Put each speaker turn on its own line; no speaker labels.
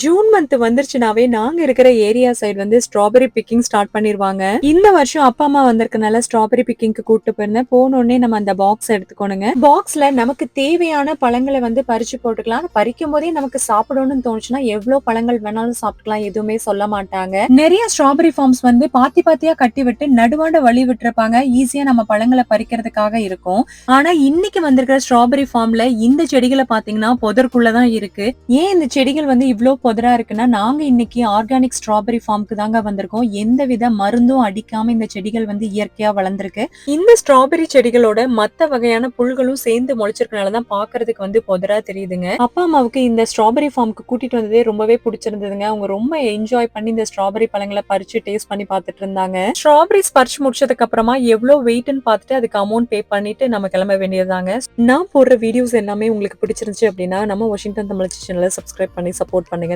June month வந்துருச்சுனாவே நாங்க இருக்கிற area side வந்து ஸ்ட்ராபெரி பிக்கிங் ஸ்டார்ட் பண்ணிருவாங்க. இந்த வருஷம் அப்பா அம்மா வந்திருக்கனால ஸ்ட்ராபெரி பிக்கிங்க்கு கூட்டு போயிருந்தேன். போனோடனே நம்ம அந்த பாக்ஸ் எடுத்துக்கணுங்க. பாக்ஸ்ல நமக்கு தேவையான பழங்களை வந்து பறிச்சு போட்டுக்கலாம். பறிக்கும் போதே நமக்கு சாப்பிடணும்னு தோணுச்சுன்னா எவ்வளவு பழங்கள் வேணாலும் சாப்பிட்டுக்கலாம். எதுவுமே சொல்ல மாட்டாங்க. நிறைய ஸ்ட்ராபெரி ஃபார்ம்ஸ் வந்து பாத்தி பாத்தியா கட்டி விட்டு நடுவாண்ட வழி விட்டுருப்பாங்க. ஈஸியா நம்ம பழங்களை பறிக்கிறதுக்காக இருக்கும். ஆனா இன்னைக்கு வந்திருக்கிற ஸ்ட்ராபெரி ஃபார்ம்ல இந்த செடிகளை பாத்தீங்கன்னா புதற்குள்ளதான் இருக்கு. ஏன் இந்த செடிகள் வந்து இவ்ளோ புதரா இருக்குன்னா, நாங்க இன்னைக்கு ஆர்கானிக் ஸ்ட்ராபெரி ஃபார்ம்க்கு தாங்க வந்திருக்கோம். எந்தவித மருந்தும் அடிக்காம இந்த செடிகள் வந்து இயற்கையா வளர்ந்திருக்கு. இந்த ஸ்ட்ராபெரி செடிகளோட மத்த வகையான புல்களும் சேர்ந்து முளைச்சிருக்கனாலதான் பாக்குறதுக்கு வந்து புதரா தெரியுதுங்க. அப்பா அம்மாவுக்கு இந்த ஸ்ட்ராபெரி ஃபார்ம்க்கு கூட்டிட்டு வந்ததே ரொம்பவே பிடிச்சிருந்ததுங்க. அவங்க ரொம்ப என்ஜாய் பண்ணி இந்த ஸ்ட்ராபெரி பழங்களை பறிச்சு டேஸ்ட் பண்ணி பார்த்துட்டு இருந்தாங்க. ஸ்ட்ராபெரிஸ் பறிச்சு முடிச்சதுக்கு அப்புறமா எவ்வளவு வெயிட்னு பார்த்துட்டு அதுக்கு அமௌண்ட் பே பண்ணிட்டு நம்ம கிளம்ப வேண்டியதாங்க. நான் போடுற வீடியோஸ் எல்லாமே உங்களுக்கு பிடிச்சிருந்துச்சு அப்படின்னா நம்ம வாஷிங்டன் தமிழ் சேனலை சப்ஸ்கிரைப் பண்ணி சப்போர்ட் பண்ணுங்க.